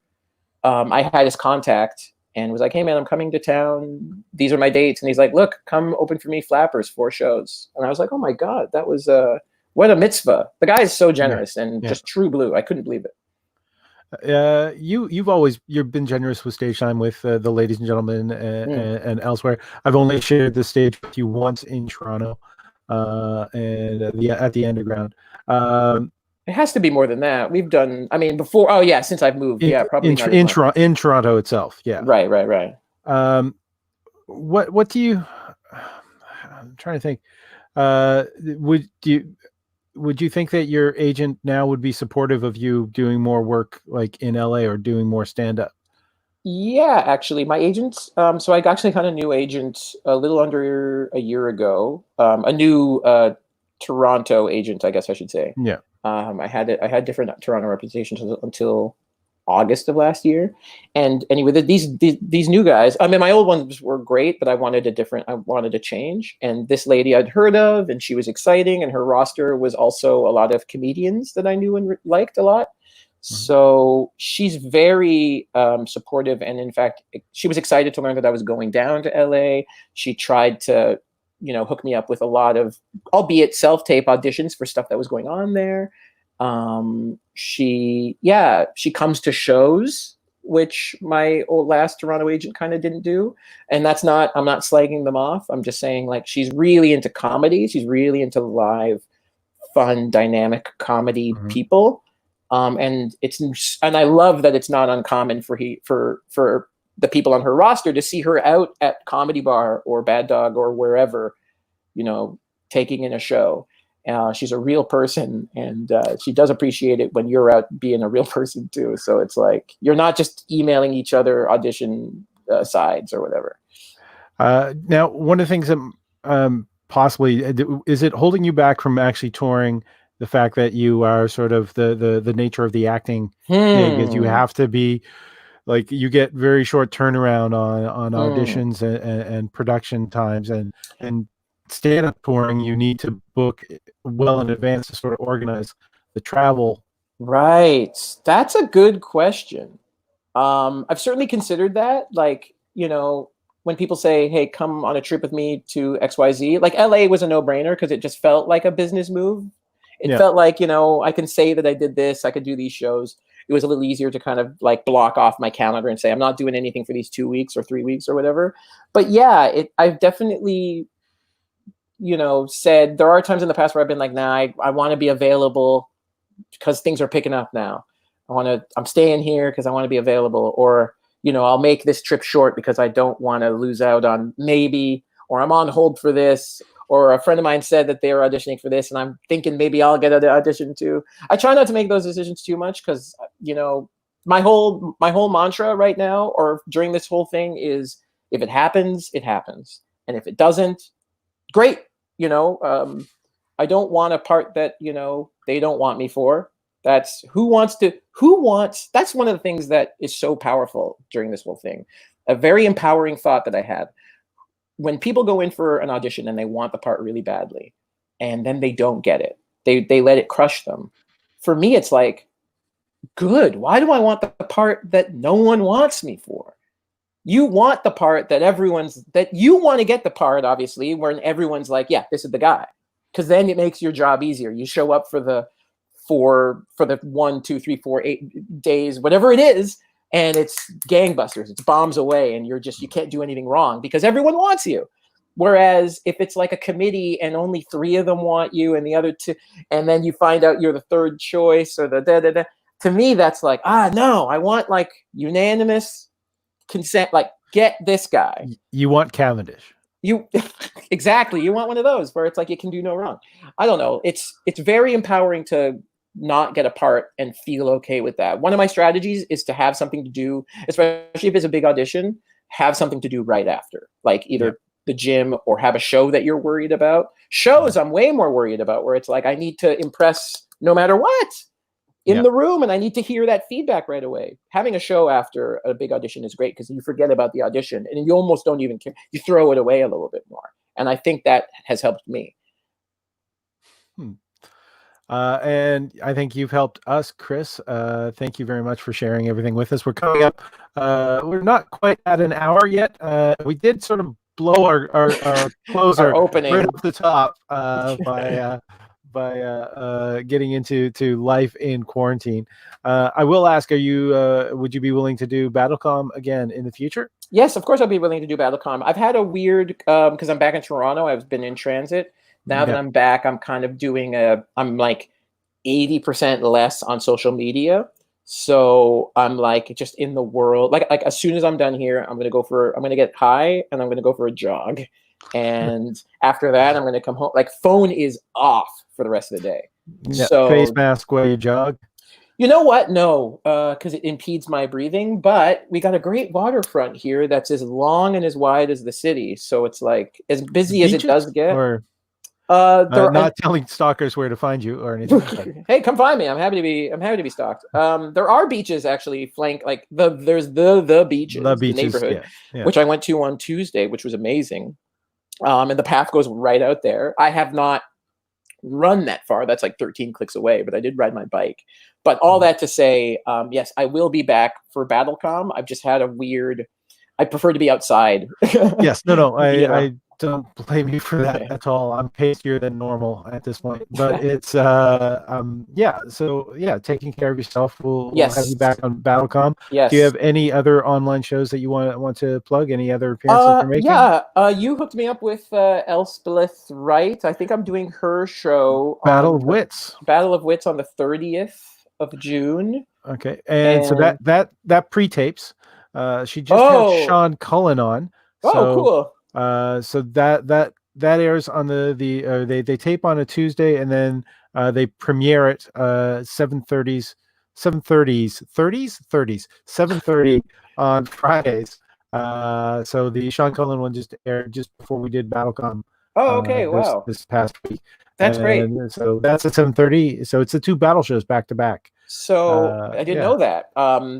I had his contact and was like, hey man, I'm coming to town. These are my dates. And he's like, look, come open for me Flappers, 4 shows. And I was like, oh my God, that was what a mitzvah. The guy is so generous and just true blue. I couldn't believe it. You've been generous with stage time with the Ladies and Gentlemen and elsewhere. I've only shared the stage with you once in Toronto and at the Underground. It has to be more than that. We've done, before. Oh yeah, since I've moved, probably in Toronto itself. Yeah. Right. What do you? I'm trying to think. Would you think that your agent now would be supportive of you doing more work like in LA or doing more stand up? Yeah, actually, my agents. So I actually got a new agent a little under a year ago. A new Toronto agent, I guess I should say. Yeah. I had different Toronto representations until August of last year. And anyway, these new guys, my old ones were great, but I wanted a change. And this lady I'd heard of, and she was exciting, and her roster was also a lot of comedians that I knew and liked a lot. So she's very supportive, and in fact, she was excited to learn that I was going down to LA. She tried to, hook me up with a lot of, albeit self-tape auditions for stuff that was going on there. She comes to shows, which my old last Toronto agent kind of didn't do. And I'm not slagging them off. I'm just saying, like, she's really into comedy. She's really into live, fun, dynamic comedy people. And I love that it's not uncommon for the people on her roster to see her out at Comedy Bar or Bad Dog or wherever, taking in a show. She's a real person, and she does appreciate it when you're out being a real person too. So it's like, you're not just emailing each other audition sides or whatever. Now, one of the things that possibly, is it holding you back from actually touring, the fact that you are sort of the nature of the acting gig is you have to be, like, you get very short turnaround on auditions and production times, and stand-up touring, you need to book well in advance to sort of organize the travel. Right. That's a good question. I've certainly considered that. Like, when people say, hey, come on a trip with me to XYZ, like LA was a no-brainer because it just felt like a business move. It felt like, I can say that I did this, I could do these shows. It was a little easier to kind of like block off my calendar and say, I'm not doing anything for these 2 weeks or 3 weeks or whatever. But yeah, I've definitely, said there are times in the past where I've been like, nah, I want to be available because things are picking up now. I'm staying here because I want to be available, or, I'll make this trip short because I don't want to lose out on maybe, or I'm on hold for this, or a friend of mine said that they were auditioning for this and I'm thinking maybe I'll get an audition too. I try not to make those decisions too much because, my whole mantra right now, or during this whole thing, is if it happens, it happens. And if it doesn't, great. I don't want a part that, they don't want me for. That's that's one of the things that is so powerful during this whole thing. A very empowering thought that I had. When people go in for an audition and they want the part really badly, and then they don't get it, they let it crush them. For me, it's like, good. Why do I want the part that no one wants me for? You want the part that you want to get the part, obviously, when everyone's like, yeah, this is the guy. Because then it makes your job easier. You show up for the 1, 2, 3, 4, 8 days, whatever it is, and it's gangbusters. It's bombs away, and you can't do anything wrong because everyone wants you. Whereas if it's like a committee and only 3 of them want you and the other 2, and then you find out you're the third choice or the to me, that's like, no, I want like unanimous consent, like, get this guy. You want Cavendish. Exactly. You want one of those where it's like, you can do no wrong. I don't know. It's very empowering to not get a part and feel okay with that. One of my strategies is to have something to do, especially if it's a big audition, have something to do right after, like either the gym or have a show that you're worried about. Shows I'm way more worried about, where it's like, I need to impress no matter what in the room, and I need to hear that feedback right away. Having a show after a big audition is great because you forget about the audition and you almost don't even care. You throw it away a little bit more. And I think that has helped me. And I think you've helped us, Chris. Thank you very much for sharing everything with us. We're coming up. We're not quite at an hour yet. We did sort of blow our closer our opening right off the top by getting into life in quarantine. I will ask, would you be willing to do BattleCom again in the future? Yes, of course I'll be willing to do BattleCom. I've had a weird, because I'm back in Toronto, I've been in transit. Now that I'm back, I'm kind of I'm like 80% less on social media. So I'm like just in the world. Like as soon as I'm done here, I'm going to get high and I'm going to go for a jog. And after that, I'm going to come home. Like, phone is off for the rest of the day. Yeah, so face mask while you jog. You know what? No, because it impedes my breathing. But we got a great waterfront here that's as long and as wide as the city. So it's like as busy Beaches, as it does get. Or not telling stalkers where to find you or anything. Hey, come find me. I'm happy to be stalked. There are beaches actually flank, like there's the beaches, the neighborhood, which I went to on Tuesday, which was amazing. And the path goes right out there. I have not run that far. That's like 13 clicks away, but I did ride my bike. But all that to say, yes, I will be back for Battlecom. I've just had I prefer to be outside. Yes, no, You know. I don't blame you for that Okay. at all. I'm pacier than normal at this point, but it's yeah. So yeah, taking care of yourself. We'll have you Yes. back on Battlecom. Do you Yes. have any other online shows that you want to plug? Any other appearances you're making? Yeah. You hooked me up with Elspeth Wright. I think I'm doing her show Battle on of the Wits. Battle of Wits on the 30th of June. Okay, and so And that pre-tapes. She just had oh, Sean Cullen on, oh, so cool. so that airs on they tape on a Tuesday, and then they premiere it 7:30 on Fridays. So the Sean Cullen one just aired just before we did Battlecom Oh, okay. Wow. this past week, That's great. and so that's at 7:30. So it's the two battle shows back to back. So I didn't Yeah. know that.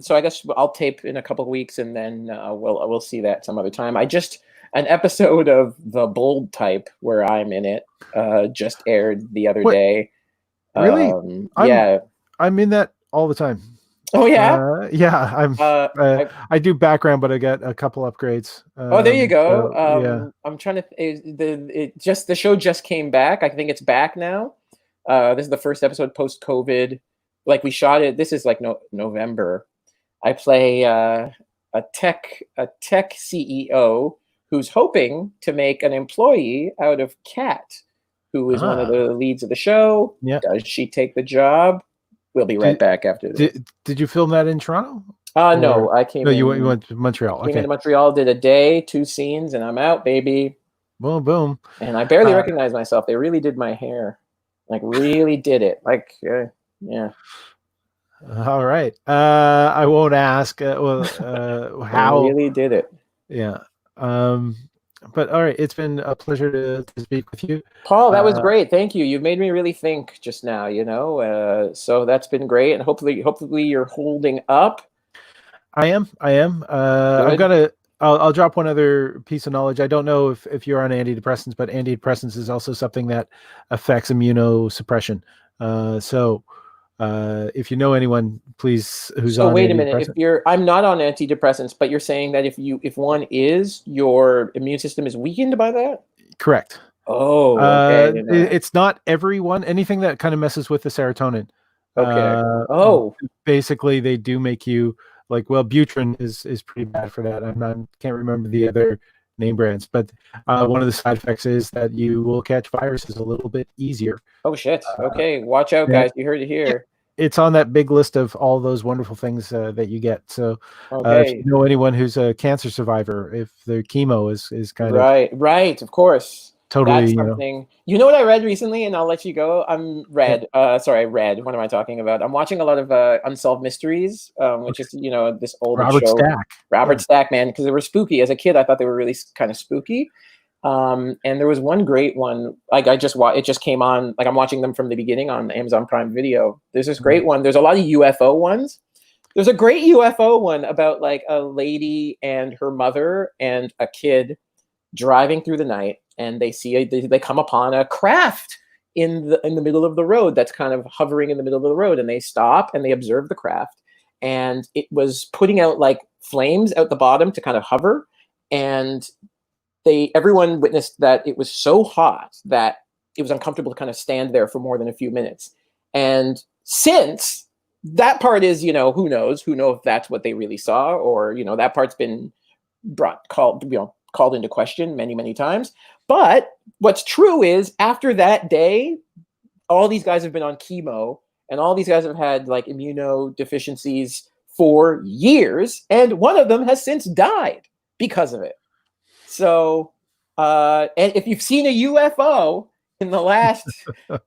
So I guess I'll tape in a couple of weeks, and then we'll see that some other time. An episode of The Bold Type where I'm in it just aired the other What? day. Really? Yeah. I'm in that all the time. Oh yeah. Yeah, I do background, but I got a couple upgrades. Oh, there you go. So, yeah. I'm trying to. The show just came back. I think it's back now. This is the first episode post COVID. Like we shot it. This is like November. I play a tech CEO who's hoping to make an employee out of Kat, who is one of the leads of the show. Yeah. Does she take the job? We'll be right back after this. Did you film that in Toronto? No, I came. No, you went to Montreal. Came Okay. into Montreal, did a day, 2 scenes, and I'm out, baby. Boom, boom. And I barely recognize myself. They really did my hair, like really did it. Like, yeah. All right. I won't ask. How They really did it. Yeah. But all right, it's been a pleasure to speak with you, Paul. That was great. Thank you. You've made me really think just now. So that's been great, and hopefully you're holding up. I am. I'll drop one other piece of knowledge. I don't know if you're on antidepressants, but antidepressants is also something that affects immunosuppression. So if you know anyone, please, who's on. So wait a minute. I'm not on antidepressants, but you're saying that if one is, your immune system is weakened by that? Correct. Oh, okay. It's not everyone. Anything that kind of messes with the serotonin. Okay. Basically, they do make you like. Well, Butrin is pretty bad for that. Can't remember the other name brands, but one of the side effects is that you will catch viruses a little bit easier. Oh shit. Okay, watch out, guys. You heard it here. It's on that big list of all those wonderful things that you get. So if you know anyone who's a cancer survivor, if their chemo is kind of right, of course. Totally. That's something. You know what I read recently, and I'll let you go. Read. What am I talking about? I'm watching a lot of Unsolved Mysteries, which is this old show. Robert Stack, man, because they were spooky. As a kid, I thought they were really kind of spooky. And there was one great one. Like it just came on. Like I'm watching them from the beginning on Amazon Prime Video. There's this great one. There's a lot of UFO ones. There's a great UFO one about like a lady and her mother and a kid driving through the night, and they come upon a craft in the middle of the road that's kind of hovering in the middle of the road, and they stop and they observe the craft, and it was putting out like flames out the bottom to kind of hover, and everyone witnessed that it was so hot that it was uncomfortable to kind of stand there for more than a few minutes. And since that part is, who knows if that's what they really saw, or that part's been called into question many, many times. But what's true is after that day, all these guys have been on chemo, and all these guys have had like immunodeficiencies for years, and one of them has since died because of it. So, and if you've seen a UFO in the last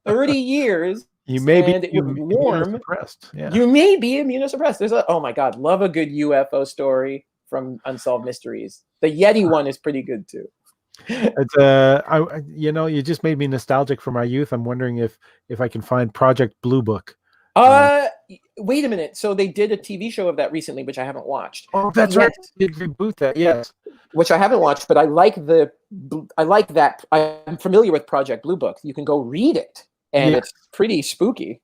30 years, you may be immunosuppressed. Yeah. You may be immunosuppressed. Oh my God, love a good UFO story from Unsolved Mysteries. The Yeti one is pretty good too. It's you just made me nostalgic for my youth. I'm wondering if I can find Project Blue Book. Wait a minute. So they did a TV show of that recently, which I haven't watched. Oh, that's right. They did reboot that. Yes. Which I haven't watched, but I like that. I'm familiar with Project Blue Book. You can go read it, and it's pretty spooky.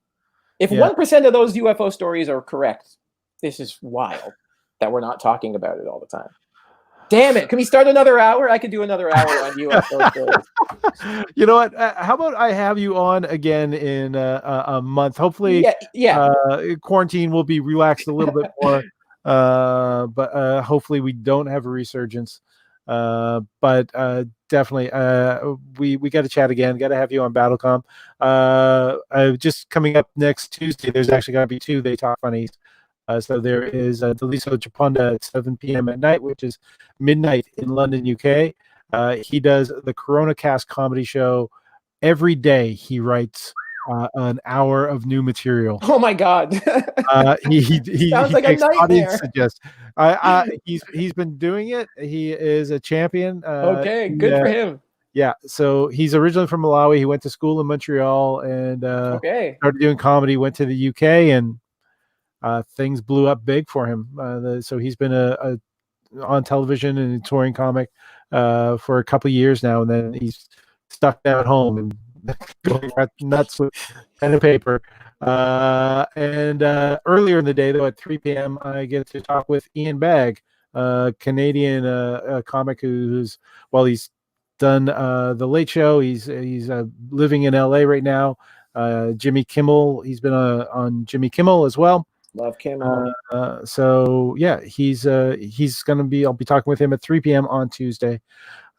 If 1% of those UFO stories are correct, this is wild that we're not talking about it all the time. Damn it. Can we start another hour? I could do another hour on UFO stories. You know what? How about I have you on again in a month? Hopefully, quarantine will be relaxed a little bit more. But hopefully we don't have a resurgence. But definitely, we got to chat again. Got to have you on Battlecom. Just coming up next Tuesday, there's actually going to be 2 They Talk Funnies. So there is Daliso Chaponda at 7 p.m. at night, which is midnight in London, UK. He does the Corona Cast comedy show. Every day he writes an hour of new material. Oh my God. He sounds like a nightmare. He's been doing it. He is a champion. Okay, good for him. Yeah, so he's originally from Malawi. He went to school in Montreal and started doing comedy, went to the UK, and things blew up big for him. So he's been on television and a touring comic for a couple of years now, and then he's stuck down at home and going nuts with pen and paper. And earlier in the day, though, at 3 p.m., I get to talk with Ian Bagg, Canadian comic who's he's done The Late Show. He's living in LA right now. Jimmy Kimmel, he's been on Jimmy Kimmel as well. Love Kimmel. So yeah, he's gonna be. I'll be talking with him at 3 p.m. on Tuesday.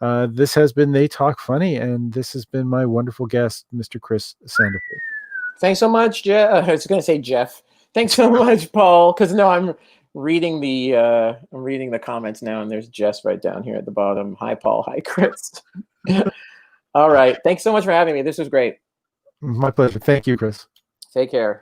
This has been They Talk Funny, and this has been my wonderful guest, Mr. Chris Sandiford. Thanks so much, Jeff. I was going to say Jeff. Thanks so much, Paul. Because no, I'm reading the comments now, and there's Jess right down here at the bottom. Hi, Paul. Hi, Chris. All right. Thanks so much for having me. This was great. My pleasure. Thank you, Chris. Take care.